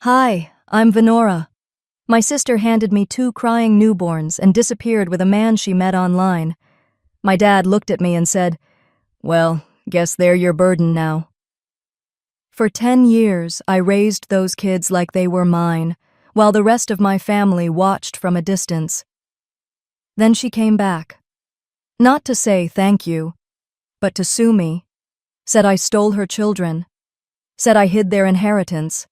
Hi, I'm Venora. My sister handed me two crying newborns and disappeared with a man she met online. My dad looked at me and said, "Well, guess they're your burden now." For 10 years, I raised those kids like they were mine, while the rest of my family watched from a distance. Then she came back. Not to say thank you, but to sue me. Said I stole her children. Said I hid their inheritance.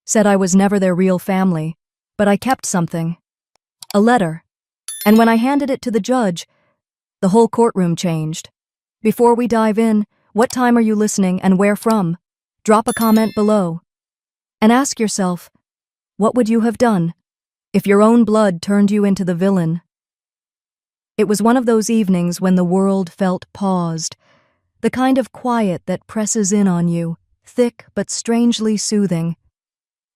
Said I was never their real family, but I kept something. A letter. And when I handed it to the judge, the whole courtroom changed. Before we dive in, what time are you listening and where from? Drop a comment below. And ask yourself, what would you have done if your own blood turned you into the villain? It was one of those evenings when the world felt paused, the kind of quiet that presses in on you, thick but strangely soothing.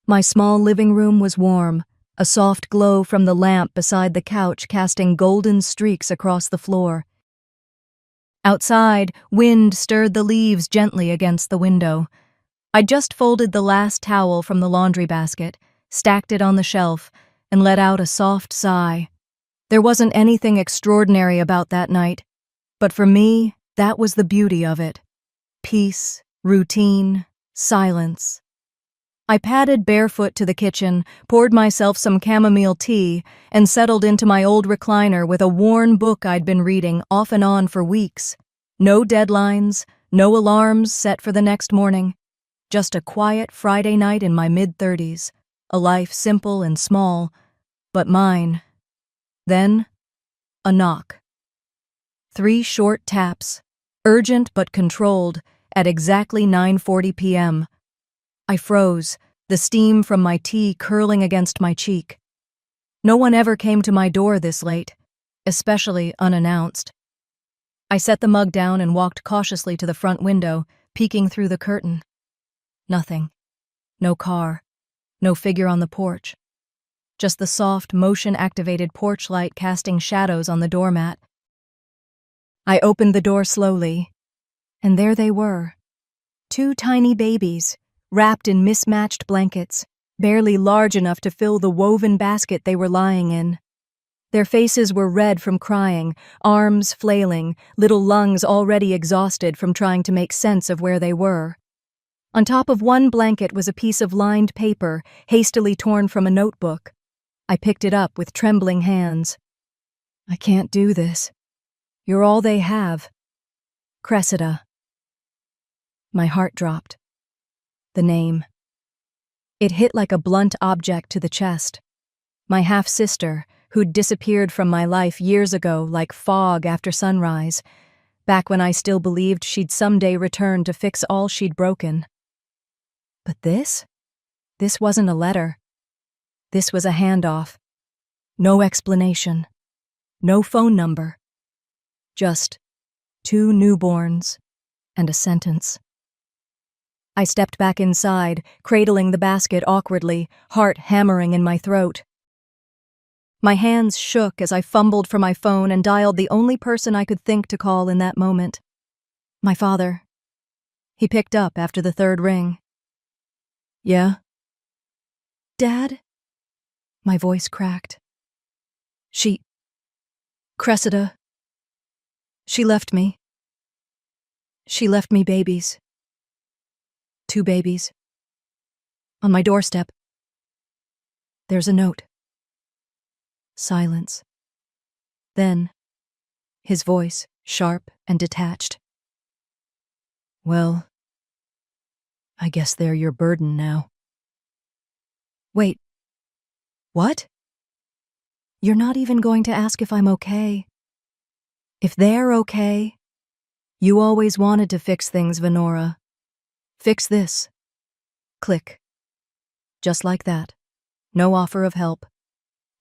My small living room was warm, a soft glow from the lamp beside the couch casting golden streaks across the floor. Outside, wind stirred the leaves gently against the window. I'd just folded the last towel from the laundry basket, stacked it on the shelf, and let out a soft sigh. There wasn't anything extraordinary about that night, but for me, that was the beauty of it. Peace, routine, silence. I padded barefoot to the kitchen, poured myself some chamomile tea, and settled into my old recliner with a worn book I'd been reading off and on for weeks. No deadlines, no alarms set for the next morning. Just a quiet Friday night in my mid-30s, a life simple and small, but mine. Then, a knock. 3 short taps, urgent but controlled, at exactly 9:40 p.m. I froze, the steam from my tea curling against my cheek. No one ever came to my door this late, especially unannounced. I set the mug down and walked cautiously to the front window, peeking through the curtain. Nothing. No car. No figure on the porch. Just the soft, motion-activated porch light casting shadows on the doormat. I opened the door slowly, and there they were. 2 tiny babies, wrapped in mismatched blankets, barely large enough to fill the woven basket they were lying in. Their faces were red from crying, arms flailing, little lungs already exhausted from trying to make sense of where they were. On top of one blanket was a piece of lined paper, hastily torn from a notebook. I picked it up with trembling hands. "I can't do this. You're all they have. Cressida." My heart dropped. The name. It hit like a blunt object to the chest. My half-sister, who'd disappeared from my life years ago like fog after sunrise, back when I still believed she'd someday return to fix all she'd broken. But this? This wasn't a letter. This was a handoff. No explanation. No phone number. Just 2 newborns and a sentence. I stepped back inside, cradling the basket awkwardly, heart hammering in my throat. My hands shook as I fumbled for my phone and dialed the only person I could think to call in that moment. My father. He picked up after the 3rd ring. "Yeah?" "Dad?" My voice cracked. Cressida. She left me. She left me babies. 2 babies. On my doorstep. There's a note. Silence. Then, his voice, sharp and detached. "Well, I guess they're your burden now." Wait. What? You're not even going to ask if I'm okay? If they're okay? You always wanted to fix things, Venora. Fix this. Click. Just like that. No offer of help.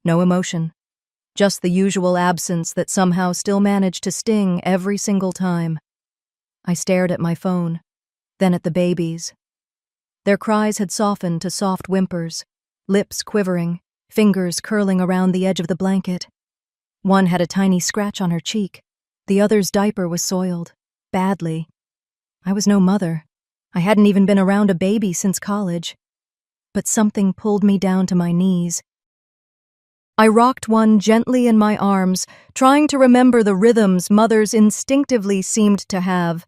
No emotion. Just the usual absence that somehow still managed to sting every single time. I stared at my phone, then at the babies. Their cries had softened to soft whimpers, lips quivering, fingers curling around the edge of the blanket. One had a tiny scratch on her cheek. The other's diaper was soiled. Badly. I was no mother. I hadn't even been around a baby since college. but something pulled me down to my knees. I rocked one gently in my arms, trying to remember the rhythms mothers instinctively seemed to have.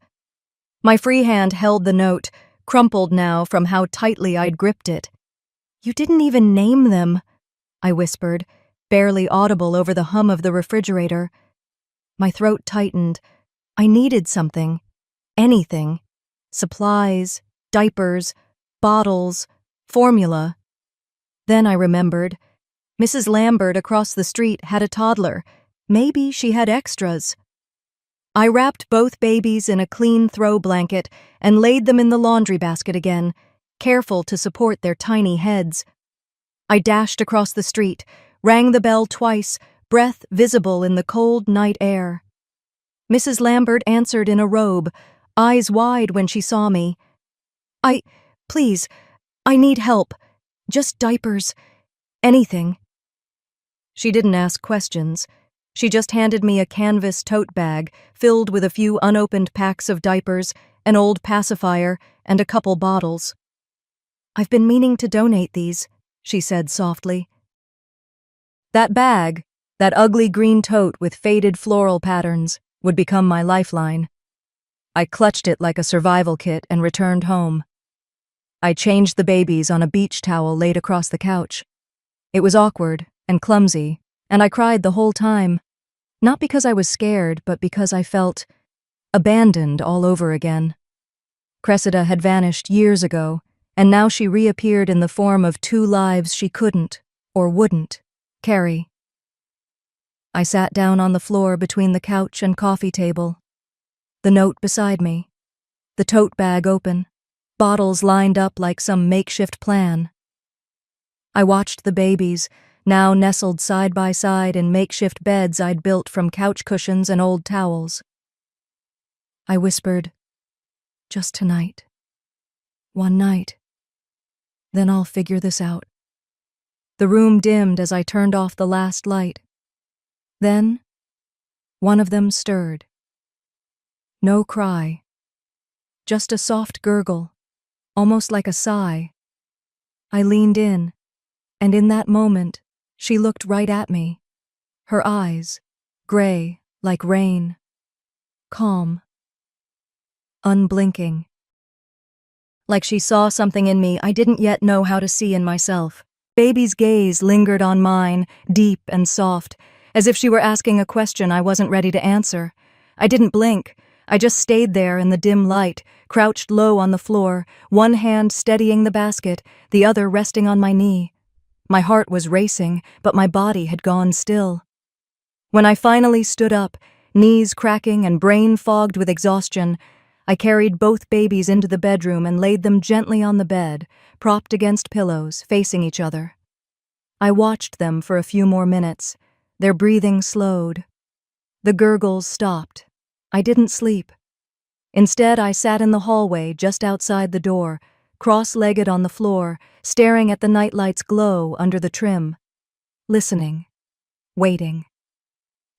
My free hand held the note, crumpled now from how tightly I'd gripped it. "You didn't even name them," I whispered, barely audible over the hum of the refrigerator. My throat tightened. I needed something. Anything. Supplies, diapers, bottles, formula. Then I remembered. Mrs. Lambert across the street had a toddler. Maybe she had extras. I wrapped both babies in a clean throw blanket and laid them in the laundry basket again, careful to support their tiny heads. I dashed across the street, rang the bell twice, breath visible in the cold night air. Mrs. Lambert answered in a robe, eyes wide when she saw me. Please, I need help. Just diapers. Anything." She didn't ask questions. She just handed me a canvas tote bag filled with a few unopened packs of diapers, an old pacifier, and a couple bottles. "I've been meaning to donate these," she said softly. That bag, that ugly green tote with faded floral patterns, would become my lifeline. I clutched it like a survival kit and returned home. I changed the babies on a beach towel laid across the couch. It was awkward and clumsy, and I cried the whole time, not because I was scared, but because I felt abandoned all over again. Cressida had vanished years ago, and now she reappeared in the form of two lives she couldn't, or wouldn't, carry. I sat down on the floor between the couch and coffee table. The note beside me, the tote bag open, bottles lined up like some makeshift plan. I watched the babies, now nestled side by side in makeshift beds I'd built from couch cushions and old towels. I whispered, "Just tonight. One night. Then I'll figure this out." The room dimmed as I turned off the last light. Then, one of them stirred. No cry. Just a soft gurgle, almost like a sigh. I leaned in, and in that moment, she looked right at me. Her eyes, gray, like rain. Calm. Unblinking. Like she saw something in me I didn't yet know how to see in myself. Baby's gaze lingered on mine, deep and soft, as if she were asking a question I wasn't ready to answer. I didn't blink. I just stayed there in the dim light, crouched low on the floor, one hand steadying the basket, the other resting on my knee. My heart was racing, but my body had gone still. When I finally stood up, knees cracking and brain fogged with exhaustion, I carried both babies into the bedroom and laid them gently on the bed, propped against pillows, facing each other. I watched them for a few more minutes. Their breathing slowed. The gurgles stopped. I didn't sleep. Instead, I sat in the hallway just outside the door, cross-legged on the floor, staring at the nightlight's glow under the trim. Listening. Waiting.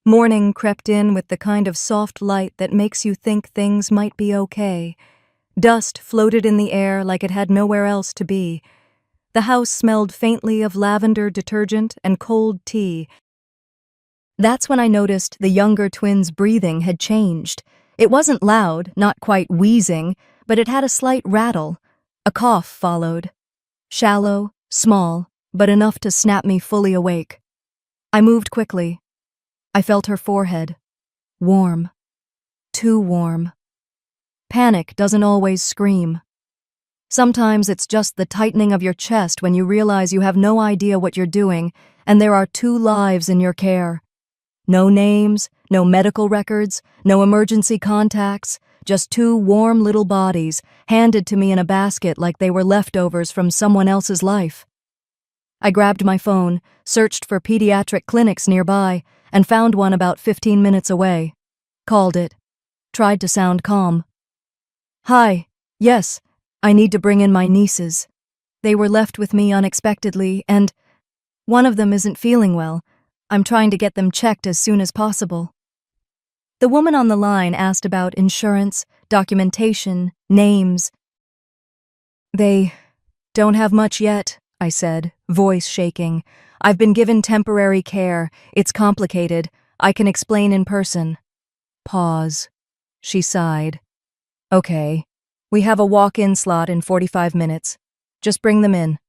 Morning crept in with the kind of soft light that makes you think things might be okay. Dust floated in the air like it had nowhere else to be. The house smelled faintly of lavender detergent and cold tea. That's when I noticed the younger twins' breathing had changed. It wasn't loud, not quite wheezing, but it had a slight rattle. A cough followed. Shallow, small, but enough to snap me fully awake. I moved quickly. I felt her forehead. Warm. Too warm. Panic doesn't always scream. Sometimes it's just the tightening of your chest when you realize you have no idea what you're doing, and there are two lives in your care. No names, no medical records, no emergency contacts, just two warm little bodies handed to me in a basket like they were leftovers from someone else's life. I grabbed my phone, searched for pediatric clinics nearby, and found one about 15 minutes away. Called it. Tried to sound calm. "Hi, yes, I need to bring in my nieces. They were left with me unexpectedly, and one of them isn't feeling well. I'm trying to get them checked as soon as possible." The woman on the line asked about insurance, documentation, names. They Don't have much yet, I said, voice shaking. I've been given temporary care. It's complicated. I can explain in person. Pause. She sighed. Okay. We have a walk-in slot in 45 minutes. Just bring them in.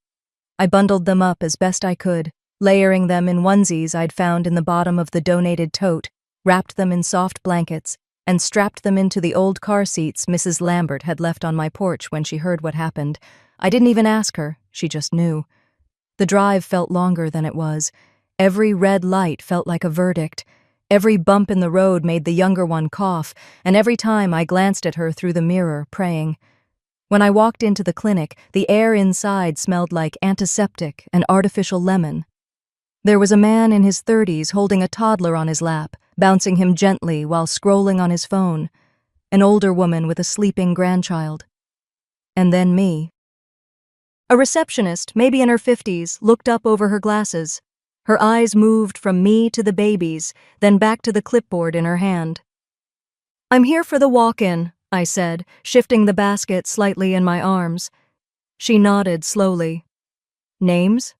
I bundled them up as best I could, layering them in onesies I'd found in the bottom of the donated tote, wrapped them in soft blankets, and strapped them into the old car seats Mrs. Lambert had left on my porch when she heard what happened. I didn't even ask her, she just knew. The drive felt longer than it was. Every red light felt like a verdict. Every bump in the road made the younger one cough, and every time I glanced at her through the mirror, praying. When I walked into the clinic, the air inside smelled like antiseptic and artificial lemon. There was a man in his 30s holding a toddler on his lap, bouncing him gently while scrolling on his phone. An older woman with a sleeping grandchild. And then me. A receptionist, maybe in her 50s, looked up over her glasses. Her eyes moved from me to the babies, then back to the clipboard in her hand. I'm here for the walk-in, I said, shifting the basket slightly in my arms. She nodded slowly. Names?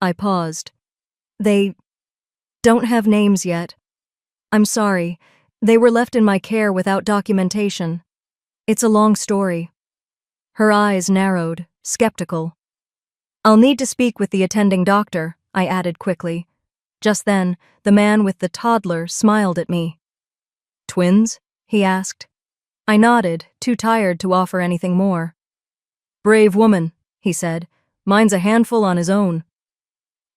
I paused. They don't have names yet. I'm sorry. They were left in my care without documentation. It's a long story. Her eyes narrowed, skeptical. I'll need to speak with the attending doctor, I added quickly. Just then, the man with the toddler smiled at me. Twins? He asked. I nodded, too tired to offer anything more. Brave woman, he said. Mine's a handful on his own.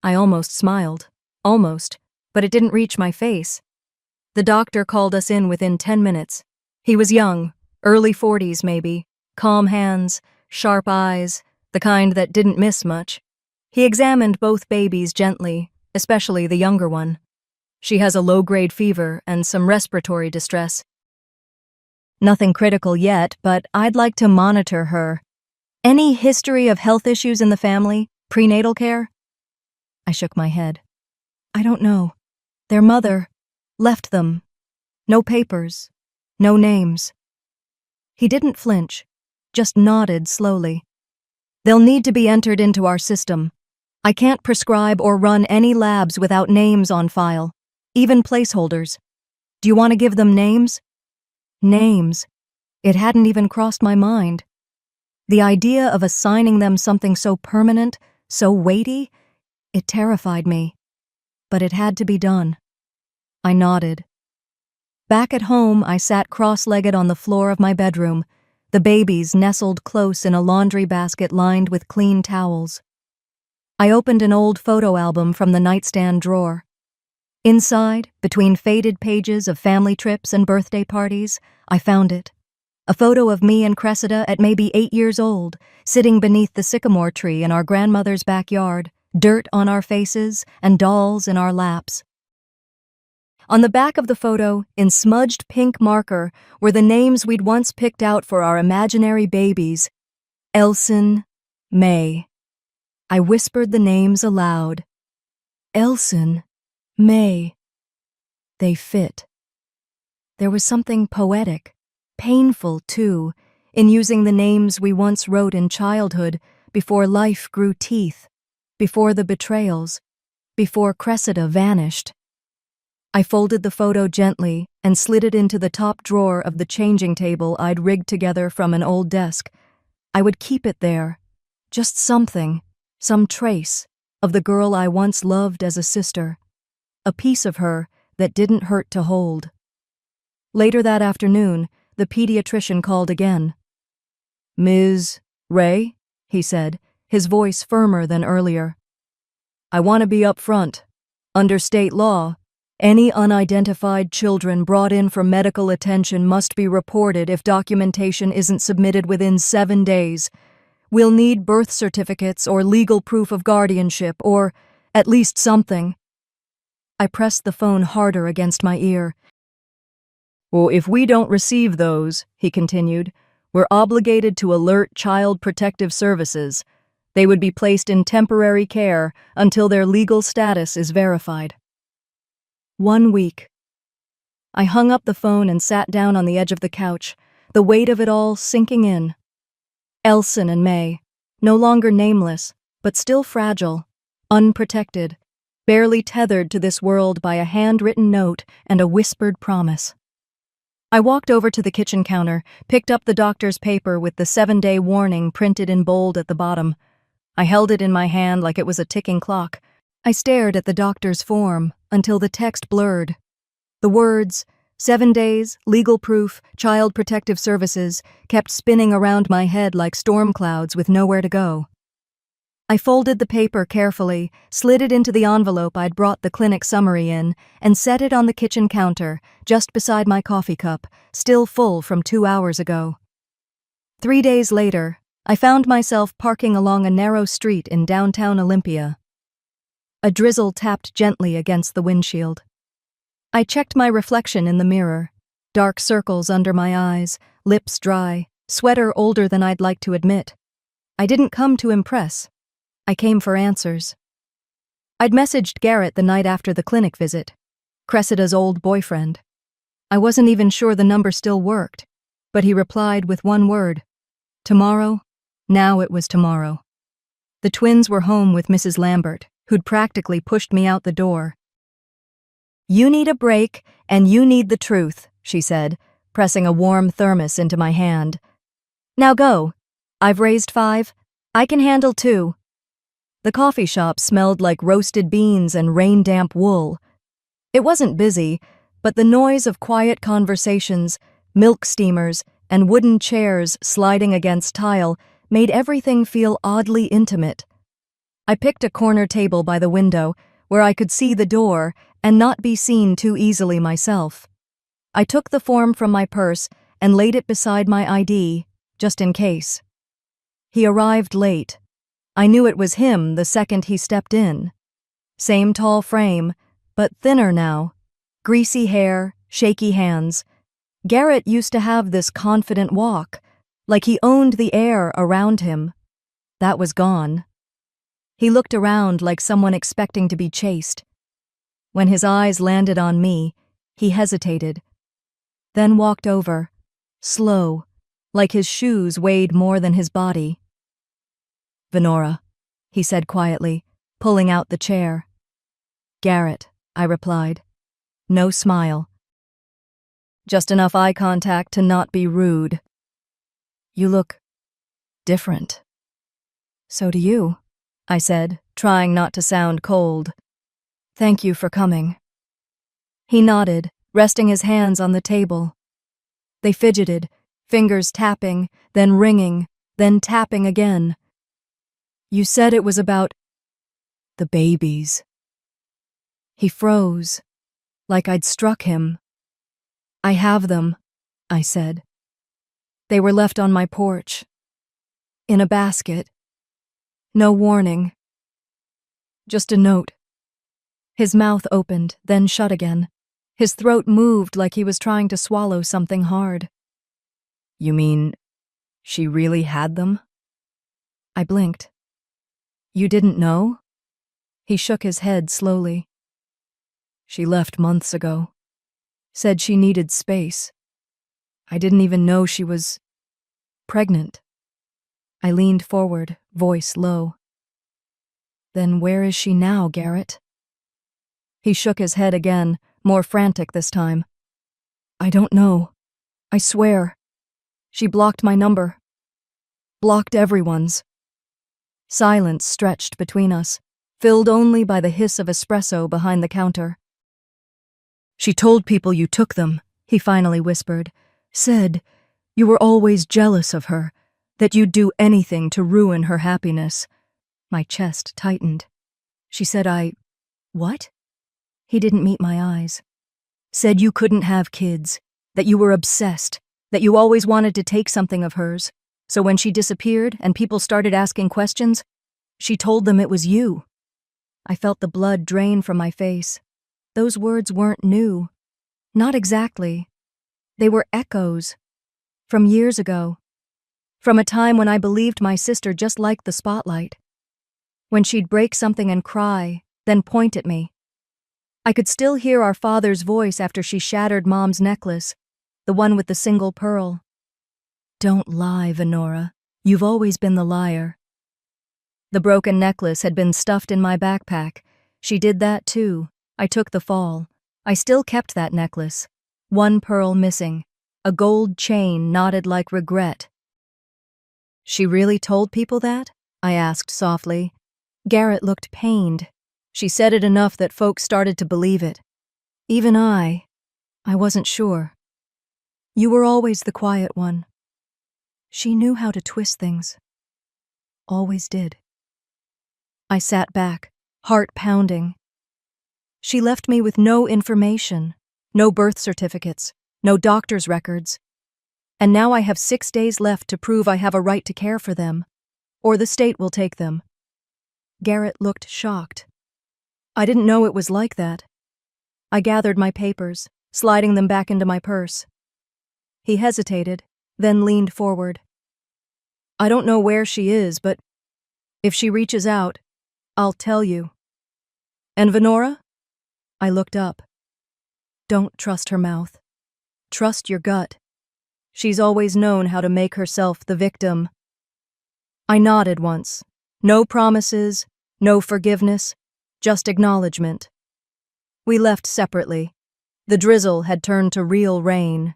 I almost smiled. Almost. But it didn't reach my face. The doctor called us in within 10 minutes. He was young, early 40s maybe, calm hands, sharp eyes, the kind that didn't miss much. He examined both babies gently, especially the younger one. She has a low-grade fever and some respiratory distress. Nothing critical yet, but I'd like to monitor her. Any history of health issues in the family? Prenatal care? I shook my head. I don't know. Their mother left them. No papers. No names. He didn't flinch, just nodded slowly. They'll need to be entered into our system. I can't prescribe or run any labs without names on file, even placeholders. Do you want to give them names? Names. It hadn't even crossed my mind. The idea of assigning them something so permanent, so weighty, it terrified me. But it had to be done. I nodded. Back at home, I sat cross-legged on the floor of my bedroom, the babies nestled close in a laundry basket lined with clean towels. I opened an old photo album from the nightstand drawer. Inside, between faded pages of family trips and birthday parties, I found it. A photo of me and Cressida at maybe 8 years old, sitting beneath the sycamore tree in our grandmother's backyard, dirt on our faces and dolls in our laps. On the back of the photo, in smudged pink marker, were the names we'd once picked out for our imaginary babies. Elson, May. I whispered the names aloud. Elson, May. They fit. There was something poetic, painful too, in using the names we once wrote in childhood before life grew teeth, before the betrayals, before Cressida vanished. I folded the photo gently and slid it into the top drawer of the changing table I'd rigged together from an old desk. I would keep it there, just something, some trace of the girl I once loved as a sister, a piece of her that didn't hurt to hold. Later that afternoon, the pediatrician called again. Ms. Ray, he said, his voice firmer than earlier. I want to be up front. Under state law, any unidentified children brought in for medical attention must be reported if documentation isn't submitted within 7 days. We'll need birth certificates or legal proof of guardianship, or at least something. I pressed the phone harder against my ear. Well, if we don't receive those, he continued, we're obligated to alert Child Protective Services. They would be placed in temporary care until their legal status is verified. 1 week. I hung up the phone and sat down on the edge of the couch, the weight of it all sinking in. Elson and May, no longer nameless, but still fragile, unprotected, barely tethered to this world by a handwritten note and a whispered promise. I walked over to the kitchen counter, picked up the doctor's paper with the 7-day warning printed in bold at the bottom. I held it in my hand like it was a ticking clock. I stared at the doctor's form until the text blurred. The words, 7 days, legal proof, child protective services, kept spinning around my head like storm clouds with nowhere to go. I folded the paper carefully, slid it into the envelope I'd brought the clinic summary in, and set it on the kitchen counter, just beside my coffee cup, still full from 2 hours ago. 3 days later, I found myself parking along a narrow street in downtown Olympia. A drizzle tapped gently against the windshield. I checked my reflection in the mirror, dark circles under my eyes, lips dry, sweater older than I'd like to admit. I didn't come to impress. I came for answers. I'd messaged Garrett the night after the clinic visit, Cressida's old boyfriend. I wasn't even sure the number still worked, but he replied with one word. Tomorrow? Now it was tomorrow. The twins were home with Mrs. Lambert, who'd practically pushed me out the door. "You need a break, and you need the truth," she said, pressing a warm thermos into my hand. "Now go. I've raised 5. I can handle 2. The coffee shop smelled like roasted beans and rain-damp wool. It wasn't busy, but the noise of quiet conversations, milk steamers, and wooden chairs sliding against tile made everything feel oddly intimate. I picked a corner table by the window where I could see the door and not be seen too easily myself. I took the form from my purse and laid it beside my ID, just in case. He arrived late. I knew it was him the second he stepped in. Same tall frame, but thinner now. Greasy hair, shaky hands. Garrett used to have this confident walk, like he owned the air around him. That was gone. He looked around like someone expecting to be chased. When his eyes landed on me, he hesitated, then walked over, slow, like his shoes weighed more than his body. "Venora," he said quietly, pulling out the chair. "Garrett," I replied. No smile. Just enough eye contact to not be rude. "You look different." "So do you," I said, trying not to sound cold. "Thank you for coming." He nodded, resting his hands on the table. They fidgeted, fingers tapping, then ringing, then tapping again. "You said it was about the babies." He froze, like I'd struck him. "I have them," I said. "They were left on my porch. In a basket. No warning. Just a note." His mouth opened, then shut again. His throat moved like he was trying to swallow something hard. "You mean she really had them?" I blinked. "You didn't know?" He shook his head slowly. "She left months ago. Said she needed space. I didn't even know she was pregnant." I leaned forward, voice low. "Then where is she now, Garrett?" He shook his head again, more frantic this time. "I don't know. I swear. She blocked my number. Blocked everyone's." Silence stretched between us, filled only by the hiss of espresso behind the counter. "She told people you took them," he finally whispered. "Said you were always jealous of her, that you'd do anything to ruin her happiness." My chest tightened. "She said What?" He didn't meet my eyes. "Said you couldn't have kids, that you were obsessed, that you always wanted to take something of hers. So when she disappeared and people started asking questions, she told them it was you." I felt the blood drain from my face. Those words weren't new. Not exactly. They were echoes. From years ago. From a time when I believed my sister just liked the spotlight. When she'd break something and cry, then point at me. I could still hear our father's voice after she shattered Mom's necklace, the one with the single pearl. "Don't lie, Venora. You've always been the liar. The broken necklace had been stuffed in my backpack. She did that too. I took the fall. I still kept that necklace. One pearl missing. A gold chain knotted like regret. She really told people that? I asked softly. Garrett looked pained. She said it enough that folks started to believe it. Even I wasn't sure. You were always the quiet one. She knew how to twist things. Always did. I sat back, heart pounding. She left me with no information, no birth certificates, no doctor's records. And now I have 6 days left to prove I have a right to care for them, or the state will take them. Garrett looked shocked. I didn't know it was like that. I gathered my papers, sliding them back into my purse. He hesitated, then leaned forward. I don't know where she is, but if she reaches out, I'll tell you. And Venora? I looked up. Don't trust her mouth. Trust your gut. She's always known how to make herself the victim. I nodded once. No promises, no forgiveness, just acknowledgement. We left separately. The drizzle had turned to real rain.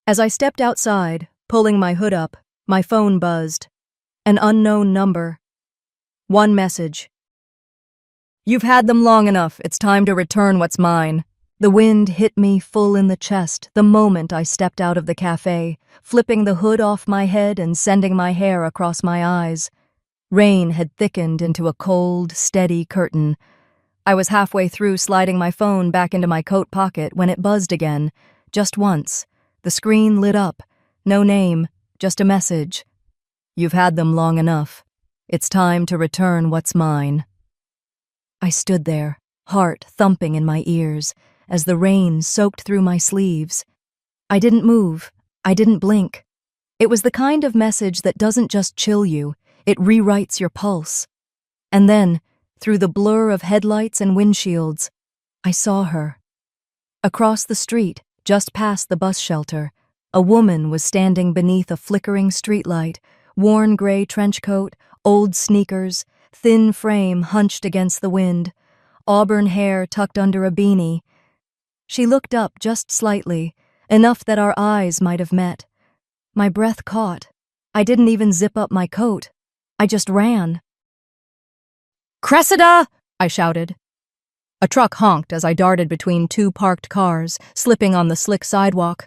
As I stepped outside, pulling my hood up, my phone buzzed. An unknown number. One message. You've had them long enough. It's time to return what's mine. The wind hit me full in the chest the moment I stepped out of the cafe, flipping the hood off my head and sending my hair across my eyes. Rain had thickened into a cold, steady curtain. I was halfway through sliding my phone back into my coat pocket when it buzzed again, just once. The screen lit up. No name, just a message. You've had them long enough. It's time to return what's mine. I stood there, heart thumping in my ears, as the rain soaked through my sleeves. I didn't move. I didn't blink. It was the kind of message that doesn't just chill you, it rewrites your pulse. And then, through the blur of headlights and windshields, I saw her. Across the street, just past the bus shelter, a woman was standing beneath a flickering streetlight, worn gray trench coat, old sneakers, thin frame hunched against the wind, auburn hair tucked under a beanie. She looked up just slightly, enough that our eyes might have met. My breath caught. I didn't even zip up my coat. I just ran. Cressida! I shouted. A truck honked as I darted between two parked cars, slipping on the slick sidewalk.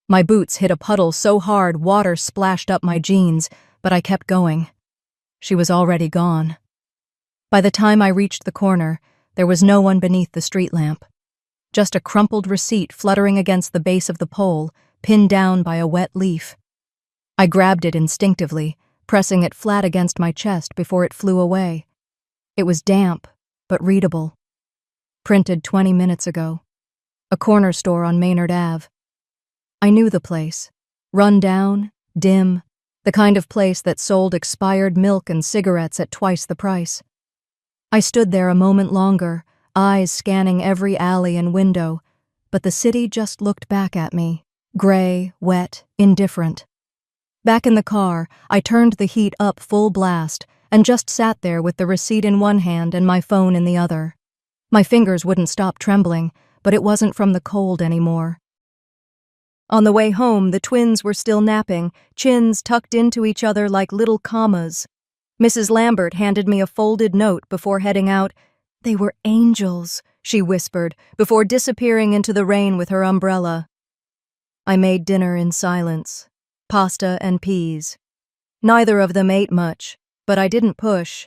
My boots hit a puddle so hard water splashed up my jeans, but I kept going. She was already gone. By the time I reached the corner, there was no one beneath the street lamp. Just a crumpled receipt fluttering against the base of the pole, pinned down by a wet leaf. I grabbed it instinctively, pressing it flat against my chest before it flew away. It was damp, but readable. Printed 20 minutes ago. A corner store on Maynard Ave. I knew the place. Run down, dim, the kind of place that sold expired milk and cigarettes at twice the price. I stood there a moment longer, eyes scanning every alley and window, but the city just looked back at me, gray, wet, indifferent. Back in the car, I turned the heat up full blast and just sat there with the receipt in one hand and my phone in the other. My fingers wouldn't stop trembling, but it wasn't from the cold anymore. On the way home, the twins were still napping, chins tucked into each other like little commas. Mrs. Lambert handed me a folded note before heading out. They were angels, she whispered, before disappearing into the rain with her umbrella. I made dinner in silence. Pasta and peas. Neither of them ate much, but I didn't push.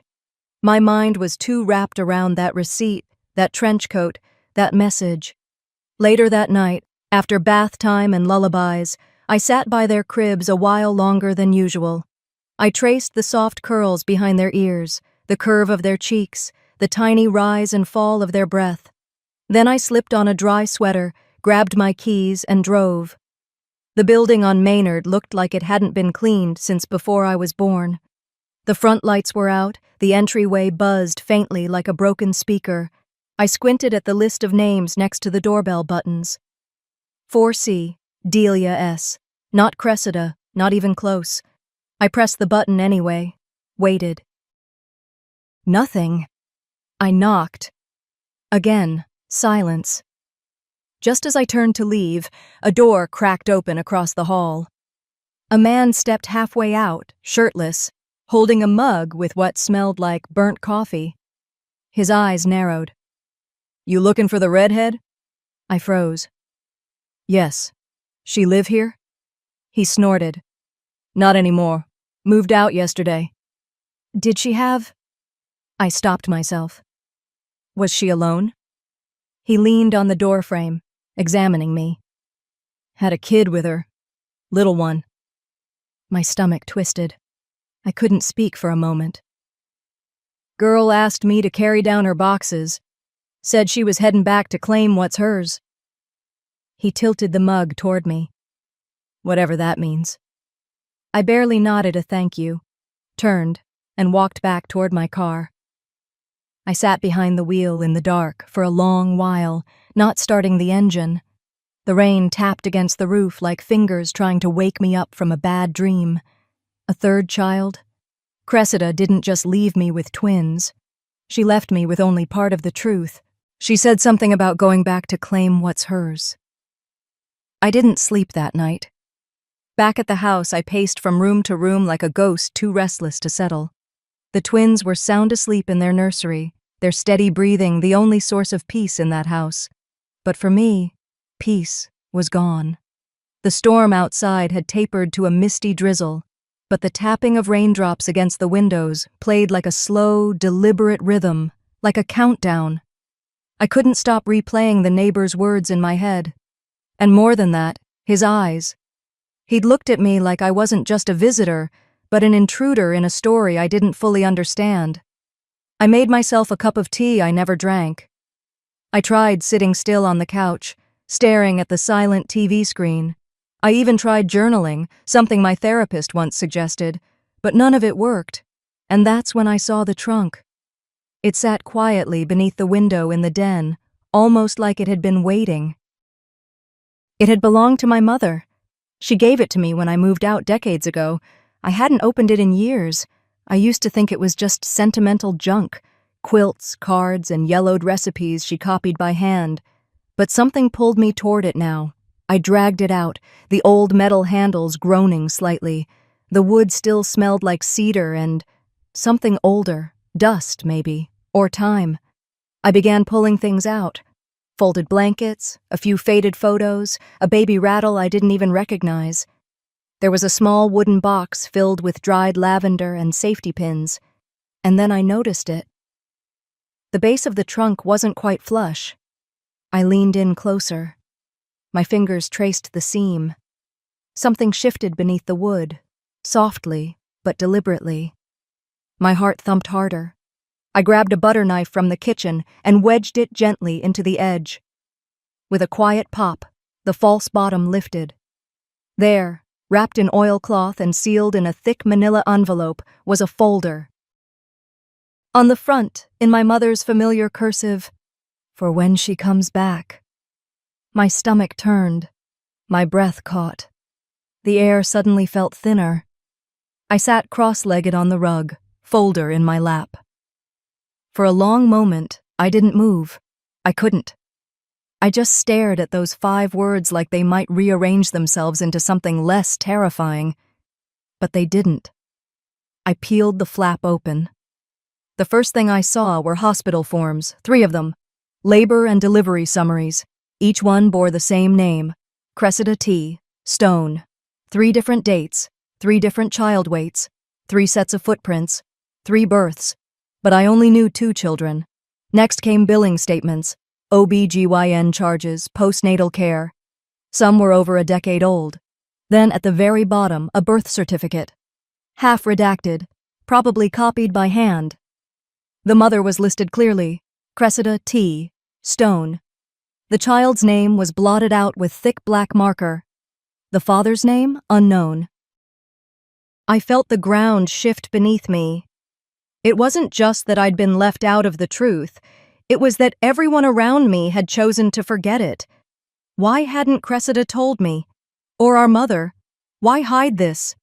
My mind was too wrapped around that receipt, that trench coat, that message. Later that night, after bath time and lullabies, I sat by their cribs a while longer than usual. I traced the soft curls behind their ears, the curve of their cheeks, the tiny rise and fall of their breath. Then I slipped on a dry sweater, grabbed my keys, and drove. The building on Maynard looked like it hadn't been cleaned since before I was born. The front lights were out, the entryway buzzed faintly like a broken speaker. I squinted at the list of names next to the doorbell buttons. 4C, Delia S. Not Cressida, not even close. I pressed the button anyway, waited. Nothing. I knocked. Again, silence. Just as I turned to leave, a door cracked open across the hall. A man stepped halfway out, shirtless, holding a mug with what smelled like burnt coffee. His eyes narrowed. "You looking for the redhead?" I froze. "Yes. She live here?" He snorted. "Not anymore. Moved out yesterday." "Did she have—" I stopped myself. "Was she alone?" He leaned on the doorframe, examining me. "Had a kid with her. Little one." My stomach twisted. I couldn't speak for a moment. "Girl asked me to carry down her boxes. Said she was heading back to claim what's hers." He tilted the mug toward me. Whatever that means. I barely nodded a thank you, turned, and walked back toward my car. I sat behind the wheel in the dark for a long while, not starting the engine. The rain tapped against the roof like fingers trying to wake me up from a bad dream. A third child? Cressida didn't just leave me with twins. She left me with only part of the truth. She said something about going back to claim what's hers. I didn't sleep that night. Back at the house, I paced from room to room like a ghost too restless to settle. The twins were sound asleep in their nursery, their steady breathing the only source of peace in that house. But for me, peace was gone. The storm outside had tapered to a misty drizzle, but the tapping of raindrops against the windows played like a slow, deliberate rhythm, like a countdown. I couldn't stop replaying the neighbor's words in my head. And more than that, his eyes. He'd looked at me like I wasn't just a visitor, but an intruder in a story I didn't fully understand. I made myself a cup of tea I never drank. I tried sitting still on the couch, staring at the silent TV screen. I even tried journaling, something my therapist once suggested, but none of it worked. And that's when I saw the trunk. It sat quietly beneath the window in the den, almost like it had been waiting. It had belonged to my mother. She gave it to me when I moved out decades ago. I hadn't opened it in years. I used to think it was just sentimental junk, quilts, cards, and yellowed recipes she copied by hand. But something pulled me toward it now. I dragged it out, the old metal handles groaning slightly. The wood still smelled like cedar and something older, dust maybe, or time. I began pulling things out. Folded blankets, a few faded photos, a baby rattle I didn't even recognize. There was a small wooden box filled with dried lavender and safety pins, and then I noticed it. The base of the trunk wasn't quite flush. I leaned in closer. My fingers traced the seam. Something shifted beneath the wood, softly but deliberately. My heart thumped harder. I grabbed a butter knife from the kitchen and wedged it gently into the edge. With a quiet pop, the false bottom lifted. There, wrapped in oilcloth and sealed in a thick manila envelope, was a folder. On the front, in my mother's familiar cursive, "For when she comes back." My stomach turned. My breath caught. The air suddenly felt thinner. I sat cross-legged on the rug, folder in my lap. For a long moment, I didn't move. I couldn't. I just stared at those 5 words like they might rearrange themselves into something less terrifying. But they didn't. I peeled the flap open. The first thing I saw were hospital forms, 3 of them. Labor and delivery summaries. Each one bore the same name, Cressida T. Stone. 3 different dates, 3 different child weights, 3 sets of footprints, 3 births. But I only knew 2 children. Next came billing statements, OB/GYN charges, postnatal care. Some were over a decade old. Then at the very bottom, a birth certificate. Half redacted, probably copied by hand. The mother was listed clearly, Cressida T. Stone. The child's name was blotted out with thick black marker. The father's name, unknown. I felt the ground shift beneath me. It wasn't just that I'd been left out of the truth. It was that everyone around me had chosen to forget it. Why hadn't Cressida told me? Or our mother? Why hide this?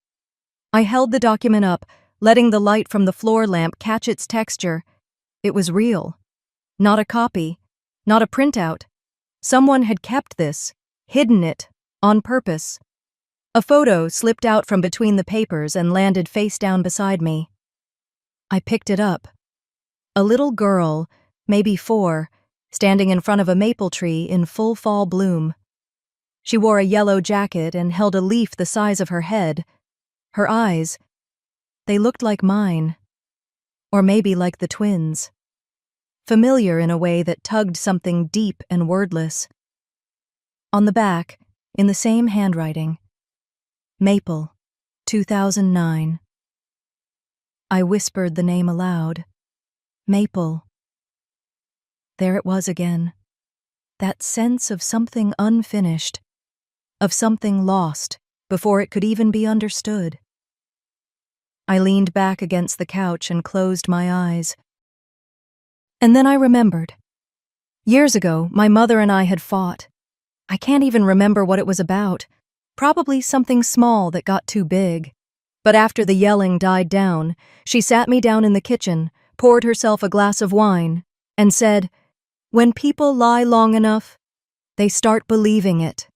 I held the document up, letting the light from the floor lamp catch its texture. It was real. Not a copy, not a printout. Someone had kept this, hidden it, on purpose. A photo slipped out from between the papers and landed face down beside me. I picked it up. A little girl, maybe 4, standing in front of a maple tree in full fall bloom. She wore a yellow jacket and held a leaf the size of her head. Her eyes, they looked like mine. Or maybe like the twins. Familiar in a way that tugged something deep and wordless. On the back, in the same handwriting, Maple, 2009. I whispered the name aloud. Maple. There it was again. That sense of something unfinished, of something lost before it could even be understood. I leaned back against the couch and closed my eyes. And then I remembered. Years ago, my mother and I had fought. I can't even remember what it was about. Probably something small that got too big. But after the yelling died down, she sat me down in the kitchen, poured herself a glass of wine, and said, "When people lie long enough, they start believing it."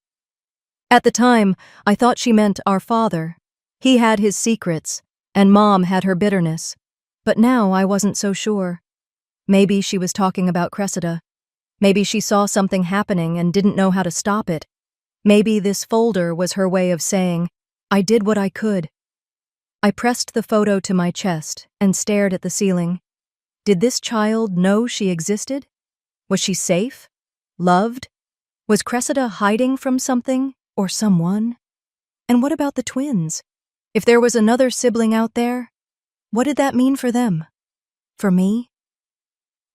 At the time, I thought she meant our father. He had his secrets, and Mom had her bitterness. But now I wasn't so sure. Maybe she was talking about Cressida. Maybe she saw something happening and didn't know how to stop it. Maybe this folder was her way of saying, I did what I could. I pressed the photo to my chest and stared at the ceiling. Did this child know she existed? Was she safe? Loved? Was Cressida hiding from something or someone? And what about the twins? If there was another sibling out there, what did that mean for them? For me?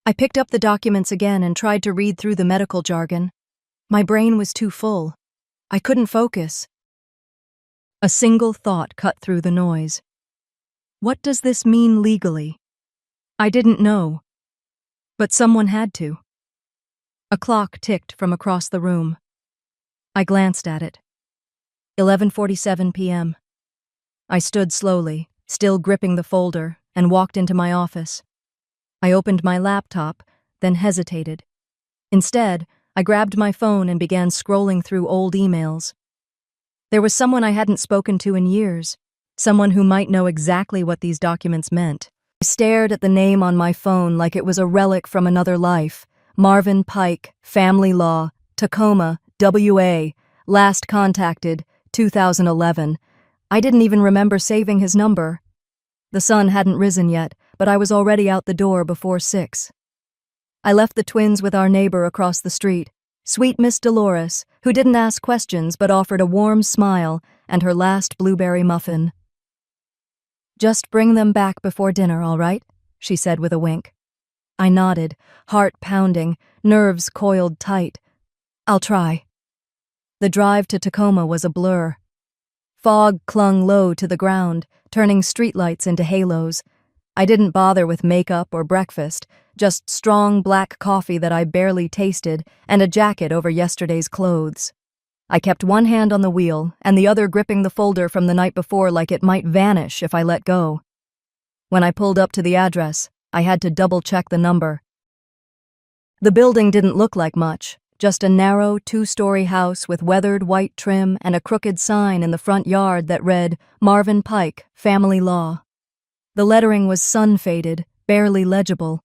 I picked up the documents again and tried to read through the medical jargon. My brain was too full. I couldn't focus. A single thought cut through the noise. What does this mean legally? I didn't know. But someone had to. A clock ticked from across the room. I glanced at it. 11:47 p.m. I stood slowly, still gripping the folder, and walked into my office. I opened my laptop, then hesitated. Instead, I grabbed my phone and began scrolling through old emails. There was someone I hadn't spoken to in years, someone who might know exactly what these documents meant. I stared at the name on my phone like it was a relic from another life. Marvin Pike, Family Law, Tacoma, WA, last contacted, 2011. I didn't even remember saving his number. The sun hadn't risen yet, but I was already out the door before 6. I left the twins with our neighbor across the street, sweet Miss Dolores, who didn't ask questions but offered a warm smile and her last blueberry muffin. "Just bring them back before dinner, all right?" she said with a wink. I nodded, heart pounding, nerves coiled tight. "I'll try." The drive to Tacoma was a blur. Fog clung low to the ground, turning streetlights into halos. I didn't bother with makeup or breakfast, just strong black coffee that I barely tasted and a jacket over yesterday's clothes. I kept one hand on the wheel and the other gripping the folder from the night before like it might vanish if I let go. When I pulled up to the address, I had to double-check the number. The building didn't look like much, just a narrow 2-story house with weathered white trim and a crooked sign in the front yard that read, Marvin Pike, Family Law. The lettering was sun-faded, barely legible.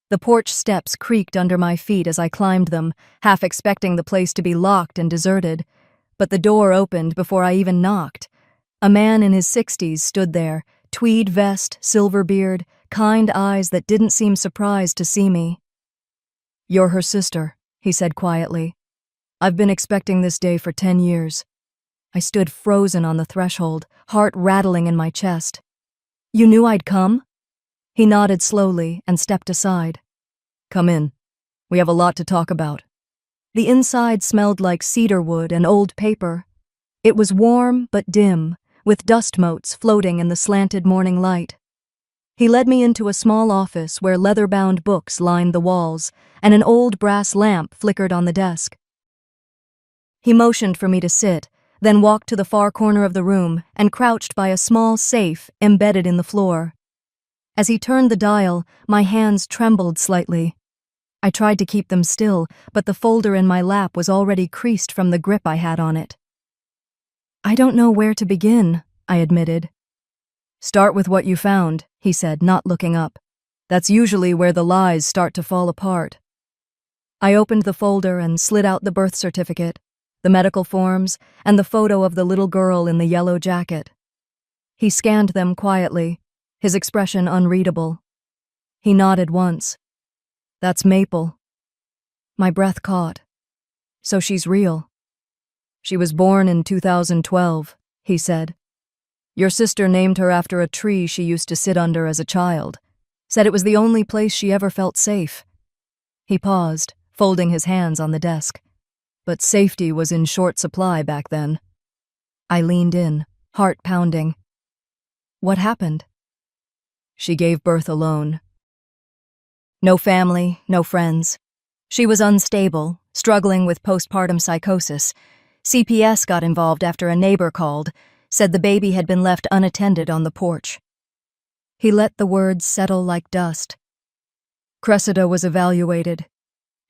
The porch steps creaked under my feet as I climbed them, half expecting the place to be locked and deserted. But the door opened before I even knocked. A man in his 60s stood there, tweed vest, silver beard, kind eyes that didn't seem surprised to see me. "You're her sister," he said quietly. "I've been expecting this day for 10 years. I stood frozen on the threshold, heart rattling in my chest. "You knew I'd come?" He nodded slowly and stepped aside. "Come in. We have a lot to talk about." The inside smelled like cedar wood and old paper. It was warm but dim, with dust motes floating in the slanted morning light. He led me into a small office where leather-bound books lined the walls and an old brass lamp flickered on the desk. He motioned for me to sit, then walked to the far corner of the room and crouched by a small safe embedded in the floor. As he turned the dial, my hands trembled slightly. I tried to keep them still, but the folder in my lap was already creased from the grip I had on it. "I don't know where to begin," I admitted. "Start with what you found," he said, not looking up. "That's usually where the lies start to fall apart." I opened the folder and slid out the birth certificate, the medical forms, and the photo of the little girl in the yellow jacket. He scanned them quietly, his expression unreadable. He nodded once. "That's Maple." My breath caught. "So she's real." "She was born in 2012, he said. "Your sister named her after a tree she used to sit under as a child. Said it was the only place she ever felt safe." He paused, folding his hands on the desk. "But safety was in short supply back then." I leaned in, heart pounding. "What happened?" "She gave birth alone. No family, no friends. She was unstable, struggling with postpartum psychosis. CPS got involved after a neighbor called, said the baby had been left unattended on the porch." He let the words settle like dust. "Cressida was evaluated,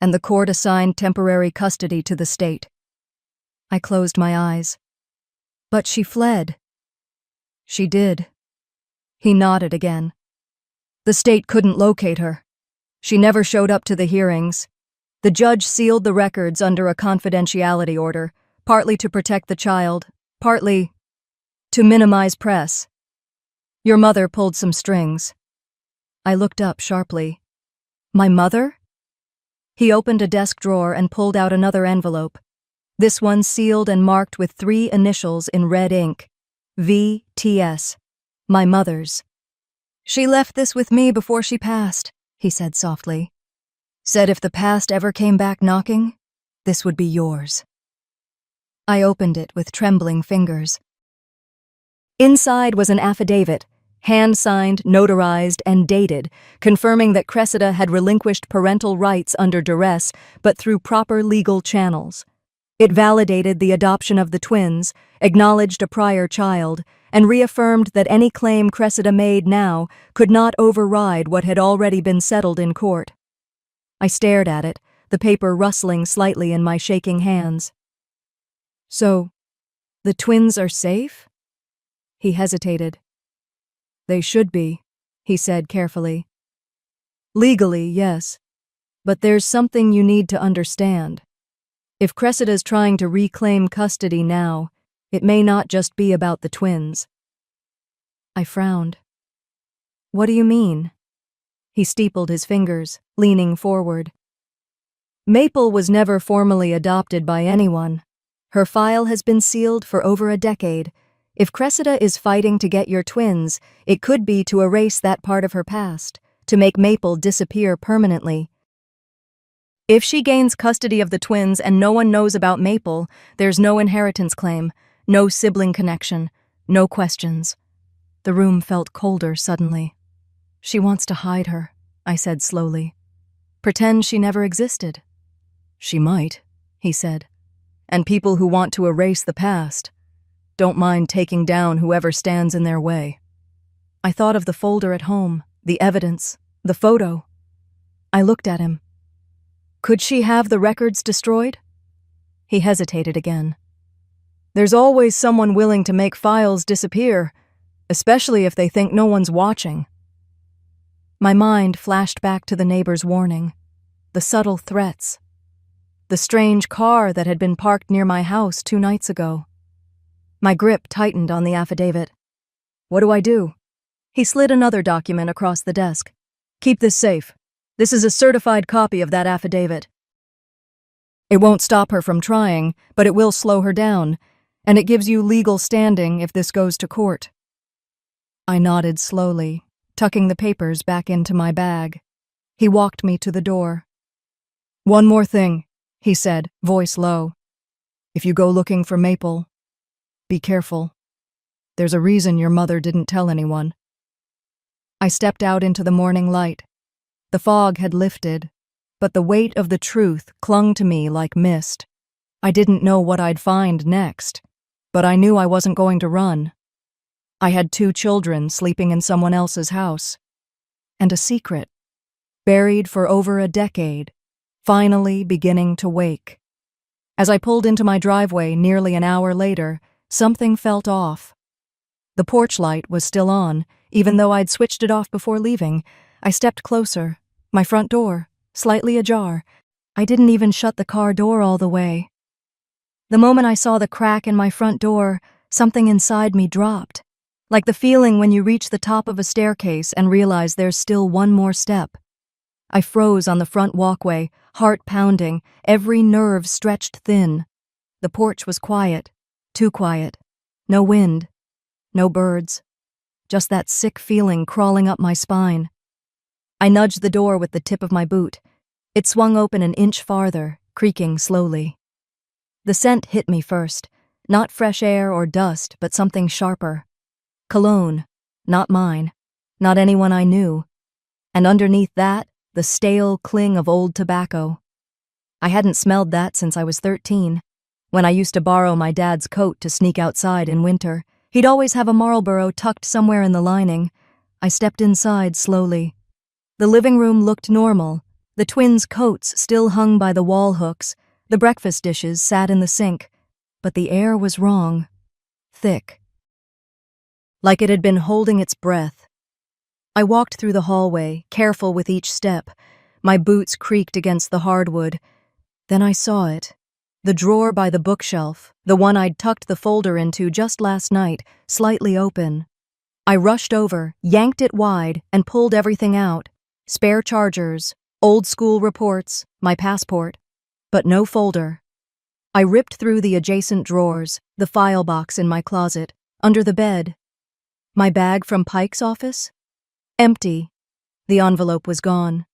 and the court assigned temporary custody to the state." I closed my eyes. "But she fled." "She did." He nodded again. "The state couldn't locate her. She never showed up to the hearings. The judge sealed the records under a confidentiality order, partly to protect the child, partly to minimize press. Your mother pulled some strings." I looked up sharply. "My mother?" He opened a desk drawer and pulled out another envelope. This one sealed and marked with 3 initials in red ink. VTS. My mother's. "She left this with me before she passed," he said softly. "Said if the past ever came back knocking, this would be yours." I opened it with trembling fingers. Inside was an affidavit, hand-signed, notarized, and dated, confirming that Cressida had relinquished parental rights under duress, but through proper legal channels. It validated the adoption of the twins, acknowledged a prior child, and reaffirmed that any claim Cressida made now could not override what had already been settled in court. I stared at it, the paper rustling slightly in my shaking hands. "So, the twins are safe?" He hesitated. "They should be," he said carefully. "Legally, yes. But there's something you need to understand. If Cressida's trying to reclaim custody now, it may not just be about the twins." I frowned. "What do you mean?" He steepled his fingers, leaning forward. "Maple was never formally adopted by anyone. Her file has been sealed for over a decade. If Cressida is fighting to get your twins, it could be to erase that part of her past, to make Maple disappear permanently. If she gains custody of the twins and no one knows about Maple, there's no inheritance claim, no sibling connection, no questions." The room felt colder suddenly. "She wants to hide her," I said slowly. "Pretend she never existed." "She might," he said. "And people who want to erase the past don't mind taking down whoever stands in their way." I thought of the folder at home, the evidence, the photo. I looked at him. "Could she have the records destroyed?" He hesitated again. "There's always someone willing to make files disappear, especially if they think no one's watching." My mind flashed back to the neighbor's warning, the subtle threats, the strange car that had been parked near my house 2 nights ago. My grip tightened on the affidavit. "What do I do?" He slid another document across the desk. "Keep this safe. This is a certified copy of that affidavit. It won't stop her from trying, but it will slow her down, and it gives you legal standing if this goes to court." I nodded slowly, tucking the papers back into my bag. He walked me to the door. "One more thing," he said, voice low. "If you go looking for Maple, be careful. There's a reason your mother didn't tell anyone." I stepped out into the morning light. The fog had lifted, but the weight of the truth clung to me like mist. I didn't know what I'd find next, but I knew I wasn't going to run. I had 2 children sleeping in someone else's house. And a secret, buried for over a decade, finally beginning to wake. As I pulled into my driveway nearly an hour later, something felt off. The porch light was still on, even though I'd switched it off before leaving. I stepped closer, my front door, slightly ajar. I didn't even shut the car door all the way. The moment I saw the crack in my front door, something inside me dropped. Like the feeling when you reach the top of a staircase and realize there's still one more step. I froze on the front walkway, heart pounding, every nerve stretched thin. The porch was quiet, too quiet. No wind, no birds. Just that sick feeling crawling up my spine. I nudged the door with the tip of my boot. It swung open an inch farther, creaking slowly. The scent hit me first, not fresh air or dust, but something sharper. Cologne, not mine, not anyone I knew. And underneath that, the stale cling of old tobacco. I hadn't smelled that since I was 13, when I used to borrow my dad's coat to sneak outside in winter. He'd always have a Marlboro tucked somewhere in the lining. I stepped inside slowly. The living room looked normal. The twins' coats still hung by the wall hooks. The breakfast dishes sat in the sink. But the air was wrong. Thick. Like it had been holding its breath. I walked through the hallway, careful with each step. My boots creaked against the hardwood. Then I saw it. The drawer by the bookshelf, the one I'd tucked the folder into just last night, slightly open. I rushed over, yanked it wide, and pulled everything out. Spare chargers, old school reports, my passport. But no folder. I ripped through the adjacent drawers, the file box in my closet, under the bed. My bag from Pike's office? Empty. The envelope was gone.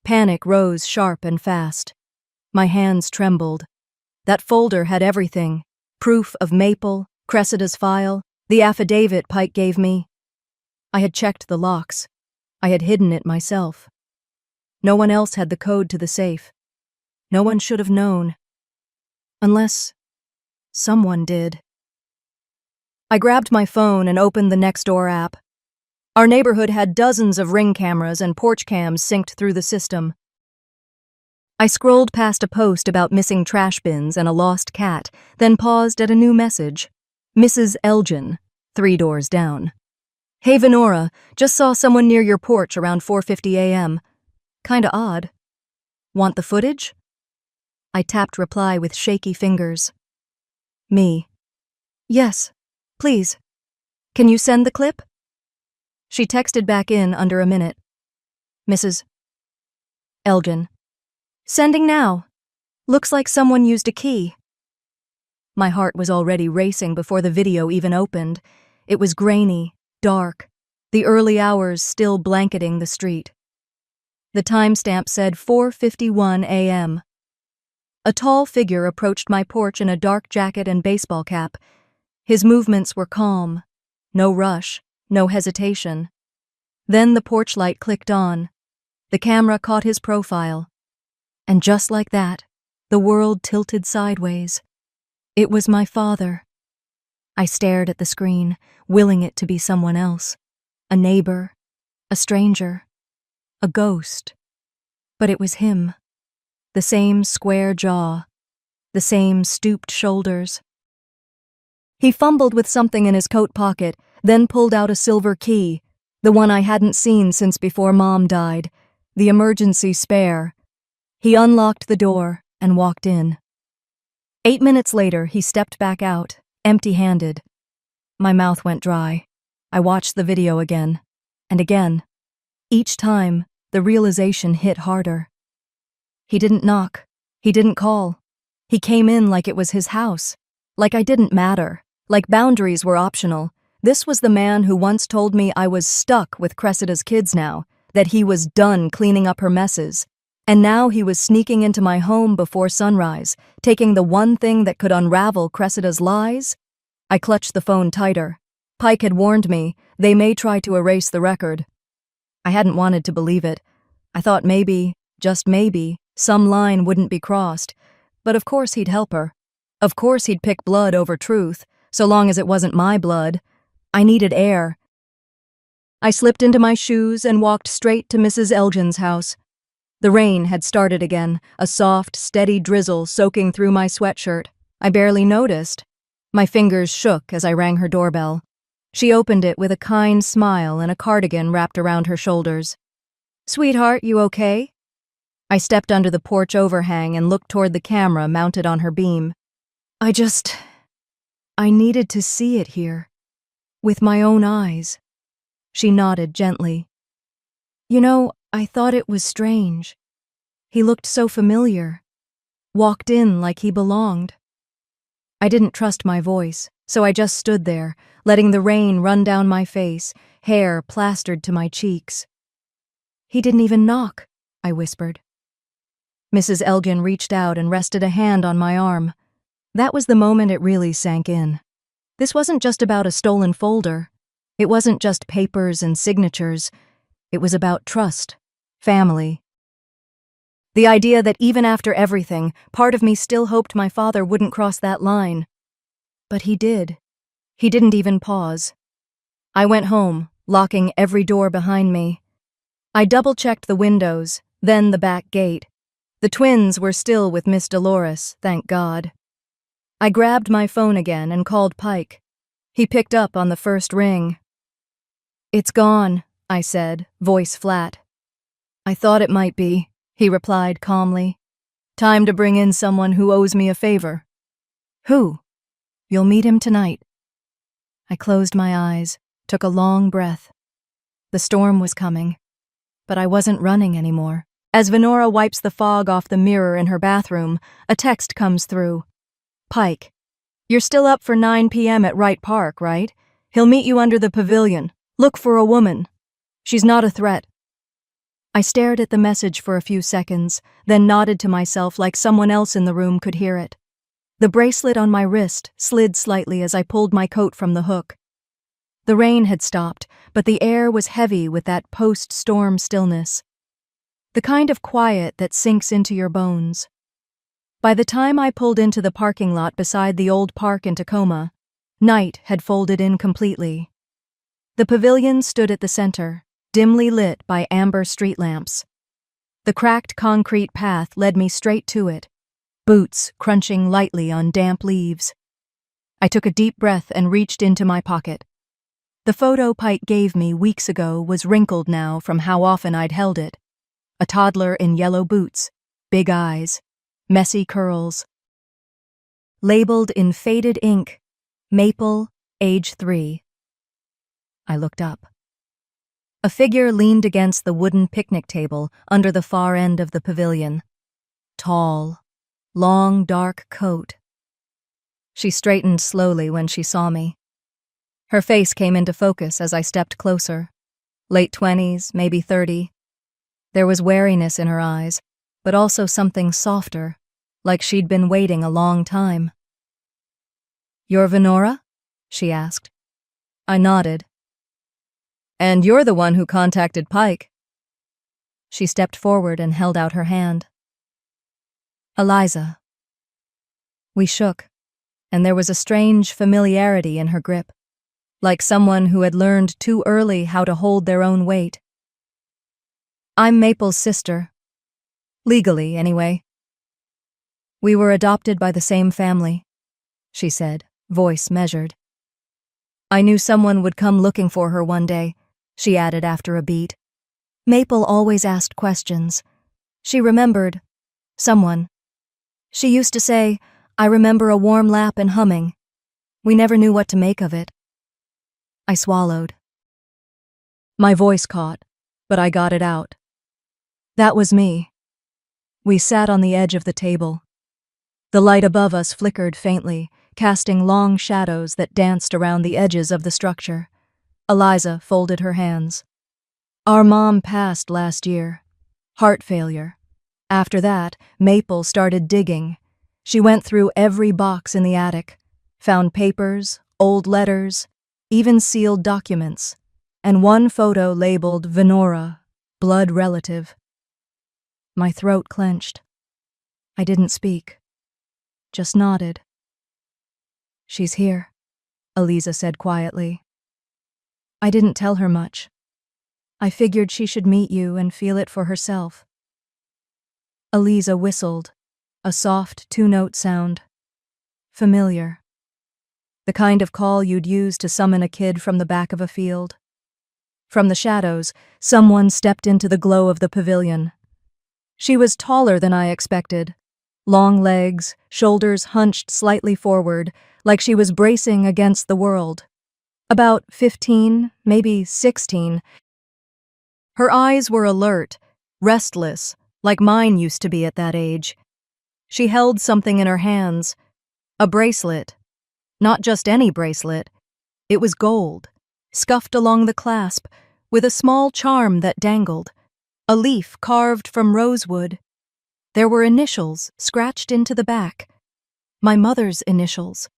Panic rose sharp and fast. My hands trembled. That folder had everything. Proof of Maple, Cressida's file, the affidavit Pike gave me. I had checked the locks. I had hidden it myself. No one else had the code to the safe. No one should have known. Unless someone did. I grabbed my phone and opened the Nextdoor app. Our neighborhood had dozens of Ring cameras and porch cams synced through the system. I scrolled past a post about missing trash bins and a lost cat, then paused at a new message. Mrs. Elgin, 3 doors down. Hey Venora, just saw someone near your porch around 4:50 a.m. Kinda odd. Want the footage? I tapped reply with shaky fingers. Me. Yes, please. Can you send the clip? She texted back in under a minute. Mrs. Elgin. Sending now. Looks like someone used a key. My heart was already racing before the video even opened. It was grainy, dark, the early hours still blanketing the street. The timestamp said 4:51 a.m. A tall figure approached my porch in a dark jacket and baseball cap. His movements were calm. No rush, no hesitation. Then the porch light clicked on. The camera caught his profile. And just like that, the world tilted sideways. It was my father. I stared at the screen, willing it to be someone else. A neighbor, a stranger, a ghost. But it was him. The same square jaw, the same stooped shoulders. He fumbled with something in his coat pocket, then pulled out a silver key, the one I hadn't seen since before Mom died, the emergency spare. He unlocked the door and walked in. 8 minutes later, he stepped back out, empty-handed. My mouth went dry. I watched the video again, and again. Each time, the realization hit harder. He didn't knock. He didn't call. He came in like it was his house. Like I didn't matter. Like boundaries were optional. This was the man who once told me I was stuck with Cressida's kids now, that he was done cleaning up her messes. And now he was sneaking into my home before sunrise, taking the one thing that could unravel Cressida's lies. I clutched the phone tighter. Pike had warned me, they may try to erase the record. I hadn't wanted to believe it. I thought maybe, just maybe, some line wouldn't be crossed. But of course he'd help her. Of course he'd pick blood over truth, so long as it wasn't my blood. I needed air. I slipped into my shoes and walked straight to Mrs. Elgin's house. The rain had started again, a soft, steady drizzle soaking through my sweatshirt. I barely noticed. My fingers shook as I rang her doorbell. She opened it with a kind smile and a cardigan wrapped around her shoulders. "Sweetheart, you okay?" I stepped under the porch overhang and looked toward the camera mounted on her beam. I needed to see it here. With my own eyes. She nodded gently. "You know, I thought it was strange. He looked so familiar. Walked in like he belonged." I didn't trust my voice, so I just stood there, letting the rain run down my face, hair plastered to my cheeks. "He didn't even knock," I whispered. Mrs. Elgin reached out and rested a hand on my arm. That was the moment it really sank in. This wasn't just about a stolen folder. It wasn't just papers and signatures. It was about trust, family. The idea that even after everything, part of me still hoped my father wouldn't cross that line. But he did. He didn't even pause. I went home, locking every door behind me. I double-checked the windows, then the back gate. The twins were still with Miss Dolores, thank God. I grabbed my phone again and called Pike. He picked up on the first ring. "It's gone," I said, voice flat. "I thought it might be," he replied calmly. "Time to bring in someone who owes me a favor." "Who?" "You'll meet him tonight." I closed my eyes, took a long breath. The storm was coming, but I wasn't running anymore. As Venora wipes the fog off the mirror in her bathroom, a text comes through. "Pike, you're still up for 9 p.m. at Wright Park, right? He'll meet you under the pavilion. Look for a woman. She's not a threat." I stared at the message for a few seconds, then nodded to myself like someone else in the room could hear it. The bracelet on my wrist slid slightly as I pulled my coat from the hook. The rain had stopped, but the air was heavy with that post-storm stillness. The kind of quiet that sinks into your bones. By the time I pulled into the parking lot beside the old park in Tacoma, night had folded in completely. The pavilion stood at the center, dimly lit by amber street lamps. The cracked concrete path led me straight to it, boots crunching lightly on damp leaves. I took a deep breath and reached into my pocket. The photo Pike gave me weeks ago was wrinkled now from how often I'd held it. A toddler in yellow boots, big eyes, messy curls. Labeled in faded ink, Maple, age 3. I looked up. A figure leaned against the wooden picnic table under the far end of the pavilion. Tall, long dark coat. She straightened slowly when she saw me. Her face came into focus as I stepped closer. Late 20s, maybe 30. There was wariness in her eyes, but also something softer, like she'd been waiting a long time. "You're Venora?" she asked. I nodded. "And you're the one who contacted Pike." She stepped forward and held out her hand. "Eliza." We shook, and there was a strange familiarity in her grip, like someone who had learned too early how to hold their own weight. "I'm Maple's sister. Legally, anyway." "We were adopted by the same family," she said, voice measured. "I knew someone would come looking for her one day," she added after a beat. Maple always asked questions. She remembered. Someone. She used to say, "I remember a warm lap and humming." We never knew what to make of it. I swallowed. My voice caught, but I got it out. That was me. We sat on the edge of the table. The light above us flickered faintly, casting long shadows that danced around the edges of the structure. Eliza folded her hands. "Our mom passed last year. Heart failure. After that, Maple started digging. She went through every box in the attic, found papers, old letters, even sealed documents, and one photo labeled Venora, blood relative." My throat clenched. I didn't speak, just nodded. "She's here," Eliza said quietly. I didn't tell her much. I figured she should meet you and feel it for herself. Eliza whistled, a soft two-note sound. Familiar. The kind of call you'd use to summon a kid from the back of a field. From the shadows, someone stepped into the glow of the pavilion. She was taller than I expected. Long legs, shoulders hunched slightly forward, like she was bracing against the world. About 15, maybe 16. Her eyes were alert, restless, like mine used to be at that age. She held something in her hands, a bracelet. Not just any bracelet. It was gold, scuffed along the clasp, with a small charm that dangled, a leaf carved from rosewood. There were initials scratched into the back. My mother's initials.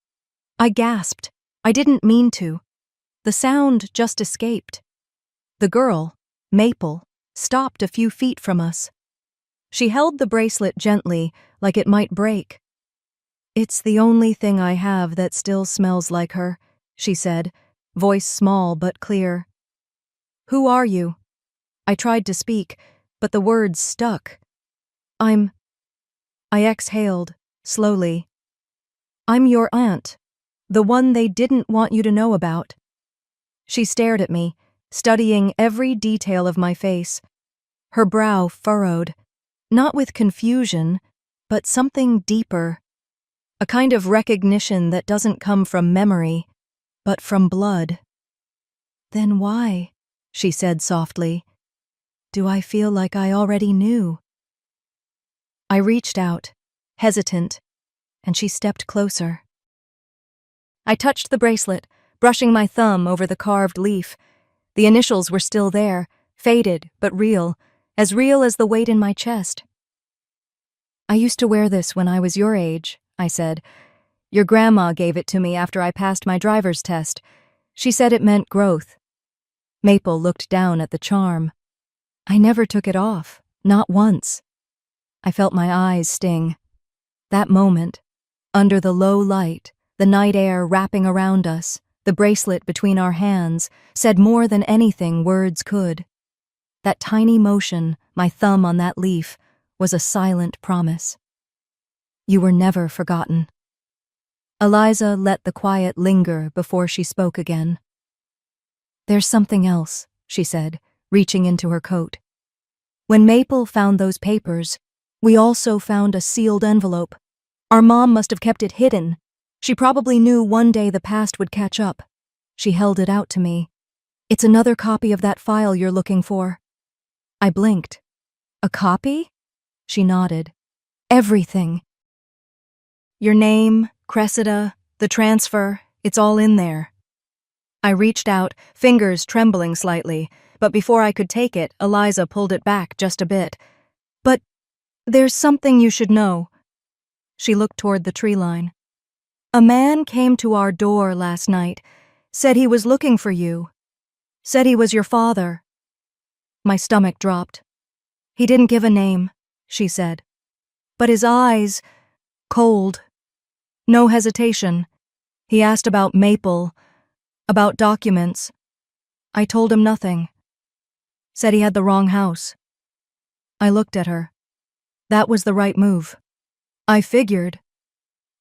I gasped. I didn't mean to. The sound just escaped. The girl, Maple, stopped a few feet from us. She held the bracelet gently, like it might break. "It's the only thing I have that still smells like her," she said, voice small but clear. "Who are you?" I tried to speak, but the words stuck. I exhaled, slowly. "I'm your aunt, the one they didn't want you to know about." She stared at me, studying every detail of my face. Her brow furrowed, not with confusion, but something deeper. A kind of recognition that doesn't come from memory, but from blood. "Then why," she said softly, "do I feel like I already knew?" I reached out, hesitant, and she stepped closer. I touched the bracelet, brushing my thumb over the carved leaf. The initials were still there, faded but real as the weight in my chest. "I used to wear this when I was your age," I said. "Your grandma gave it to me after I passed my driver's test. She said it meant growth." Maple looked down at the charm. "I never took it off, not once." I felt my eyes sting. That moment, under the low light, the night air wrapping around us, the bracelet between our hands, said more than anything words could. That tiny motion, my thumb on that leaf, was a silent promise. You were never forgotten. Eliza let the quiet linger before she spoke again. "There's something else," she said, reaching into her coat. "When Maple found those papers, we also found a sealed envelope. Our mom must have kept it hidden. She probably knew one day the past would catch up." She held it out to me. "It's another copy of that file you're looking for." I blinked. "A copy?" She nodded. "Everything. Your name, Cressida, the transfer, it's all in there." I reached out, fingers trembling slightly, but before I could take it, Eliza pulled it back just a bit. "But there's something you should know." She looked toward the tree line. "A man came to our door last night, said he was looking for you, said he was your father." My stomach dropped. "He didn't give a name," she said. "But his eyes, cold. No hesitation. He asked about Maple, about documents. I told him nothing. Said he had the wrong house." I looked at her. That was the right move. I figured.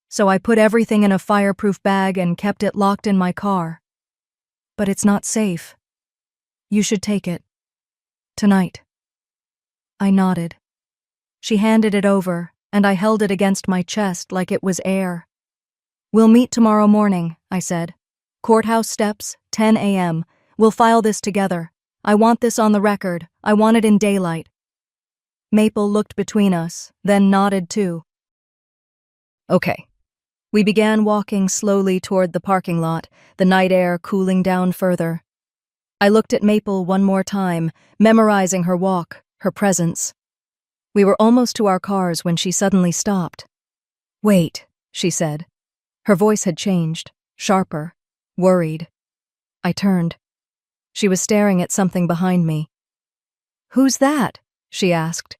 So I put everything in a fireproof bag and kept it locked in my car. But it's not safe. You should take it. Tonight. I nodded. She handed it over, and I held it against my chest like it was air. "We'll meet tomorrow morning," I said. "Courthouse steps, 10 a.m. We'll file this together. I want this on the record. I want it in daylight." Maple looked between us, then nodded too. Okay. We began walking slowly toward the parking lot, the night air cooling down further. I looked at Maple one more time, memorizing her walk, her presence. We were almost to our cars when she suddenly stopped. "Wait," she said. Her voice had changed, sharper, worried. I turned. She was staring at something behind me. "Who's that?" she asked.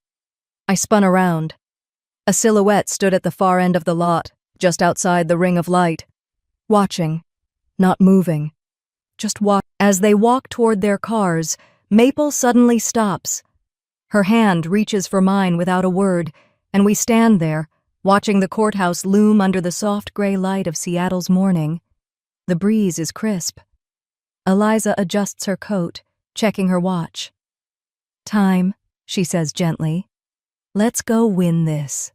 I spun around. A silhouette stood at the far end of the lot, just outside the ring of light, watching, not moving, just watching. As they walked toward their cars, Maple suddenly stops. Her hand reaches for mine without a word, and we stand there, watching the courthouse loom under the soft gray light of Seattle's morning. The breeze is crisp. Eliza adjusts her coat, checking her watch. "Time," she says gently. "Let's go win this."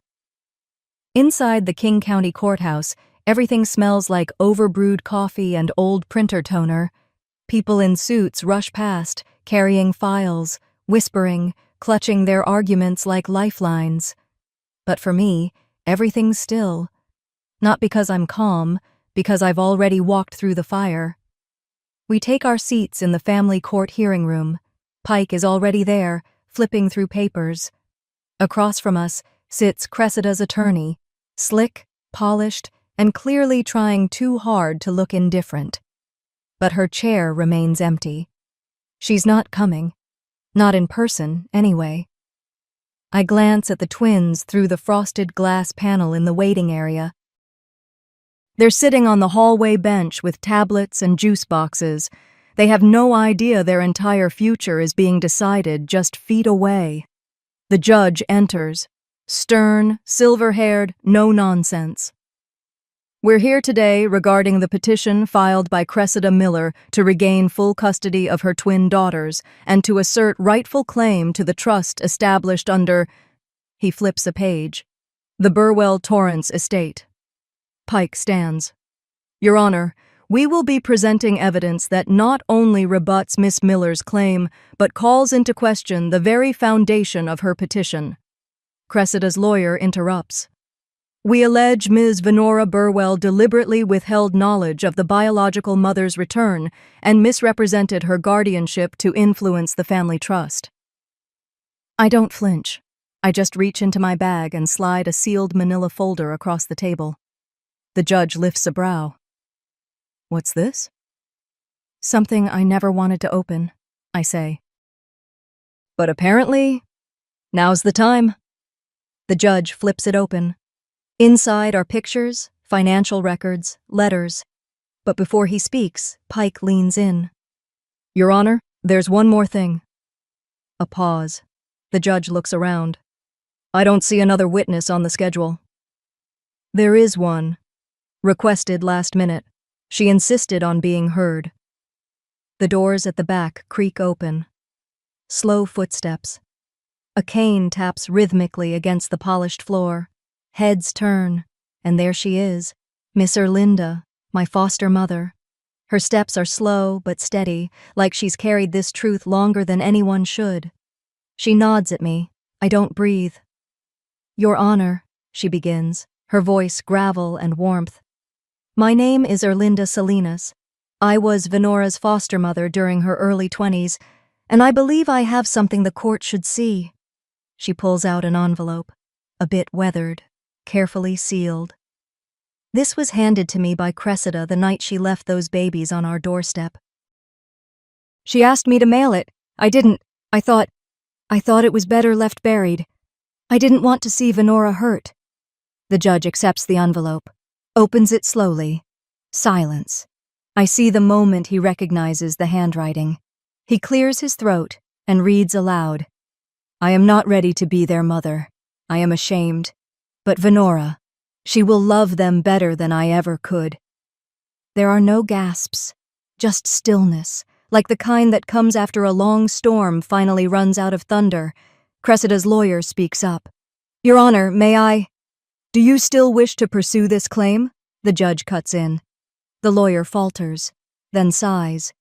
Inside the King County Courthouse, everything smells like overbrewed coffee and old printer toner. People in suits rush past, carrying files, whispering, clutching their arguments like lifelines. But for me, everything's still. Not because I'm calm, because I've already walked through the fire. We take our seats in the family court hearing room. Pike is already there, flipping through papers. Across from us sits Cressida's attorney, slick, polished, and clearly trying too hard to look indifferent. But her chair remains empty. She's not coming. Not in person, anyway. I glance at the twins through the frosted glass panel in the waiting area. They're sitting on the hallway bench with tablets and juice boxes. They have no idea their entire future is being decided just feet away. The judge enters. Stern, silver-haired, no nonsense. "We're here today regarding the petition filed by Cressida Miller to regain full custody of her twin daughters and to assert rightful claim to the trust established under," he flips a page, "the Burwell Torrance estate." Pike stands. "Your Honor, we will be presenting evidence that not only rebuts Miss Miller's claim, but calls into question the very foundation of her petition." Cressida's lawyer interrupts. "We allege Ms. Venora Burwell deliberately withheld knowledge of the biological mother's return and misrepresented her guardianship to influence the family trust." I don't flinch. I just reach into my bag and slide a sealed manila folder across the table. The judge lifts a brow. "What's this?" "Something I never wanted to open," I say. "But apparently, now's the time." The judge flips it open. Inside are pictures, financial records, letters. But before he speaks, Pike leans in. "Your Honor, there's one more thing." A pause. The judge looks around. "I don't see another witness on the schedule." "There is one. Requested last minute. She insisted on being heard." The doors at the back creak open. Slow footsteps. A cane taps rhythmically against the polished floor. Heads turn, and there she is, Miss Erlinda, my foster mother. Her steps are slow but steady, like she's carried this truth longer than anyone should. She nods at me. I don't breathe. "Your Honor," she begins, her voice gravel and warmth. "My name is Erlinda Salinas. I was Venora's foster mother during her early 20s, and I believe I have something the court should see." She pulls out an envelope, a bit weathered, carefully sealed. "This was handed to me by Cressida the night she left those babies on our doorstep. She asked me to mail it. I didn't. I thought it was better left buried. I didn't want to see Venora hurt." The judge accepts the envelope, opens it slowly. Silence. I see the moment he recognizes the handwriting. He clears his throat and reads aloud. "I am not ready to be their mother. I am ashamed. But Venora, she will love them better than I ever could." There are no gasps, just stillness, like the kind that comes after a long storm finally runs out of thunder. Cressida's lawyer speaks up. "Your Honor, may I—" "Do you still wish to pursue this claim?" The judge cuts in. The lawyer falters, then sighs.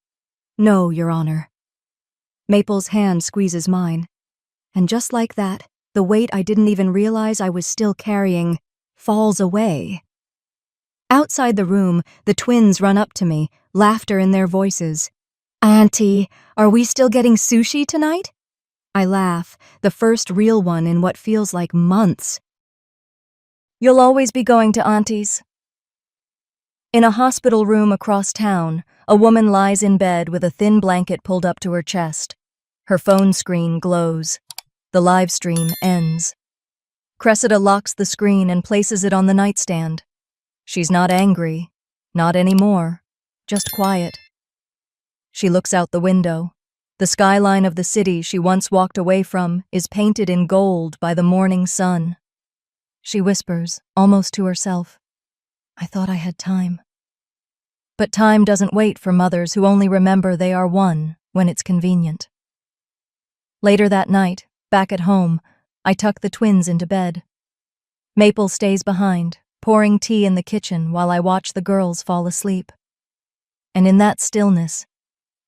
"No, Your Honor." Maple's hand squeezes mine. And just like that, the weight I didn't even realize I was still carrying falls away. Outside the room, the twins run up to me, laughter in their voices. "Auntie, are we still getting sushi tonight?" I laugh, the first real one in what feels like months. "You'll always be going to Auntie's." In a hospital room across town, a woman lies in bed with a thin blanket pulled up to her chest. Her phone screen glows. The live stream ends. Cressida locks the screen and places it on the nightstand. She's not angry, not anymore, just quiet. She looks out the window. The skyline of the city she once walked away from is painted in gold by the morning sun. She whispers, almost to herself, "I thought I had time." But time doesn't wait for mothers who only remember they are one when it's convenient. Later that night, back at home, I tuck the twins into bed. Maple stays behind, pouring tea in the kitchen while I watch the girls fall asleep. And in that stillness,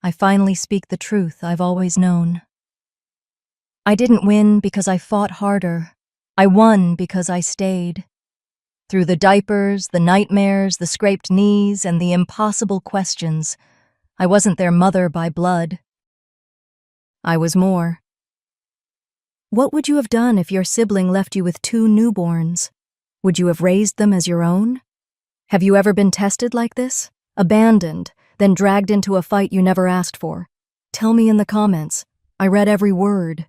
I finally speak the truth I've always known. I didn't win because I fought harder. I won because I stayed. Through the diapers, the nightmares, the scraped knees, and the impossible questions, I wasn't their mother by blood. I was more. What would you have done if your sibling left you with 2 newborns? Would you have raised them as your own? Have you ever been tested like this? Abandoned, then dragged into a fight you never asked for? Tell me in the comments. I read every word.